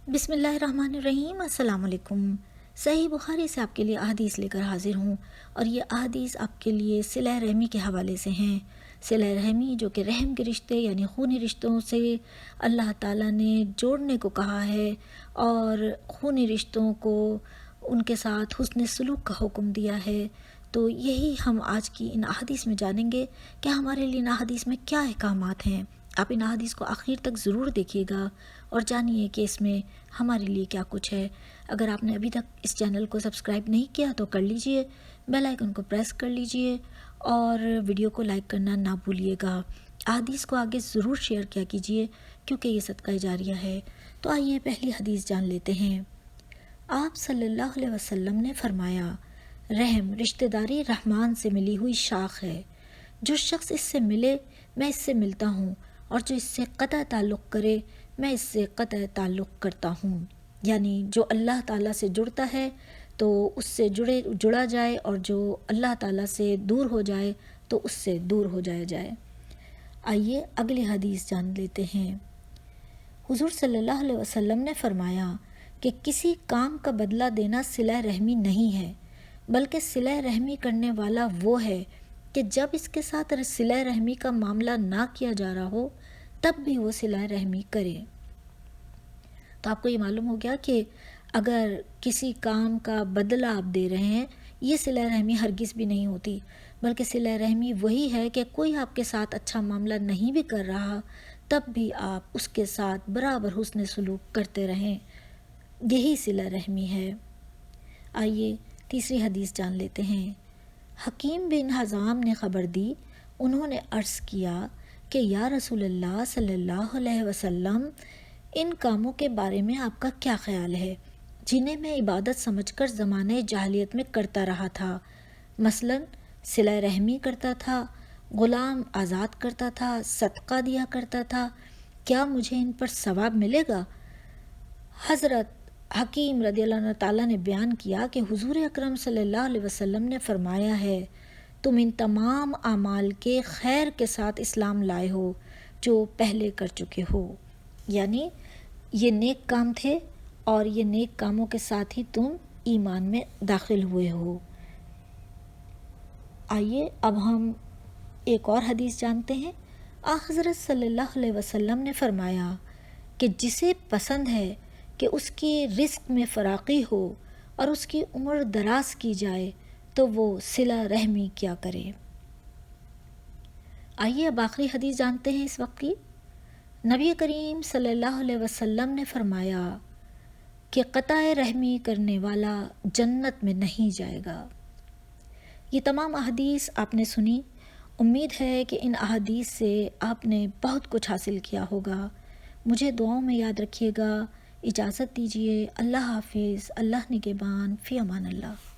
بسم اللہ الرحمن الرحیم۔ السلام علیکم۔ صحیح بخاری سے آپ کے لیے احادیث لے کر حاضر ہوں، اور یہ احادیث آپ کے لیے صلہ رحمی کے حوالے سے ہیں۔ صلہ رحمی جو کہ رحم کے رشتے یعنی خونی رشتوں سے اللہ تعالیٰ نے جوڑنے کو کہا ہے، اور خونی رشتوں کو ان کے ساتھ حسن سلوک کا حکم دیا ہے۔ تو یہی ہم آج کی ان احادیث میں جانیں گے کہ ہمارے لیے ان احادیث میں کیا احکامات ہیں۔ آپ ان احادیث کو آخر تک ضرور دیکھیے گا اور جانیے کہ اس میں ہمارے لیے کیا کچھ ہے۔ اگر آپ نے ابھی تک اس چینل کو سبسکرائب نہیں کیا تو کر لیجئے، بیل آئیکن کو پریس کر لیجئے اور ویڈیو کو لائک کرنا نہ بھولیے گا۔ احادیث کو آگے ضرور شیئر کیا کیجئے کیونکہ یہ صدقہ جاریہ ہے۔ تو آئیے پہلی حدیث جان لیتے ہیں۔ آپ صلی اللہ علیہ وسلم نے فرمایا، رحم رشتہ داری رحمان سے ملی ہوئی شاخ ہے۔ جو شخص اس سے ملے میں اس سے ملتا ہوں، اور جو اس سے قطع تعلق کرے میں اس سے قطع تعلق کرتا ہوں۔ یعنی جو اللہ تعالیٰ سے جڑتا ہے تو اس سے جڑا جائے، اور جو اللہ تعالیٰ سے دور ہو جائے تو اس سے دور ہو جائے۔ آئیے اگلی حدیث جان لیتے ہیں۔ حضور صلی اللہ علیہ وسلم نے فرمایا کہ کسی کام کا بدلہ دینا صلہ رحمی نہیں ہے، بلکہ صلہ رحمی کرنے والا وہ ہے کہ جب اس کے ساتھ صلہ رحمی کا معاملہ نہ کیا جا رہا ہو تب بھی وہ صلہ رحمی کرے۔ تو آپ کو یہ معلوم ہو گیا کہ اگر کسی کام کا بدلہ آپ دے رہے ہیں، یہ صلہ رحمی ہرگز بھی نہیں ہوتی، بلکہ صلہ رحمی وہی ہے کہ کوئی آپ کے ساتھ اچھا معاملہ نہیں بھی کر رہا تب بھی آپ اس کے ساتھ برابر حسن سلوک کرتے رہیں، یہی صلہ رحمی ہے۔ آئیے تیسری حدیث جان لیتے ہیں۔ حکیم بن حزام نے خبر دی، انہوں نے عرض کیا کہ یا رسول اللہ صلی اللہ علیہ وسلم، ان کاموں کے بارے میں آپ کا کیا خیال ہے جنہیں میں عبادت سمجھ کر زمانے جاہلیت میں کرتا رہا تھا؟ مثلاً صلہ رحمی کرتا تھا، غلام آزاد کرتا تھا، صدقہ دیا کرتا تھا، کیا مجھے ان پر ثواب ملے گا؟ حضرت حکیم رضی اللہ عنہ تعالیٰ نے بیان کیا کہ حضور اکرم صلی اللہ علیہ وسلم نے فرمایا ہے، تم ان تمام اعمال کے خیر کے ساتھ اسلام لائے ہو جو پہلے کر چکے ہو۔ یعنی یہ نیک کام تھے اور یہ نیک کاموں کے ساتھ ہی تم ایمان میں داخل ہوئے ہو۔ آئیے اب ہم ایک اور حدیث جانتے ہیں۔ حضرت صلی اللہ علیہ وسلم نے فرمایا کہ جسے پسند ہے کہ اس کی رزق میں فراخی ہو اور اس کی عمر دراز کی جائے تو وہ صلہ رحمی کیا کرے۔ آئیے اب آخری حدیث جانتے ہیں اس وقت کی۔ نبی کریم صلی اللہ علیہ وسلم نے فرمایا کہ قطع رحمی کرنے والا جنت میں نہیں جائے گا۔ یہ تمام احادیث آپ نے سنی، امید ہے کہ ان احادیث سے آپ نے بہت کچھ حاصل کیا ہوگا۔ مجھے دعاؤں میں یاد رکھیے گا۔ اجازت دیجیے۔ اللہ حافظ۔ اللہ نگہبان۔ فی امان اللہ۔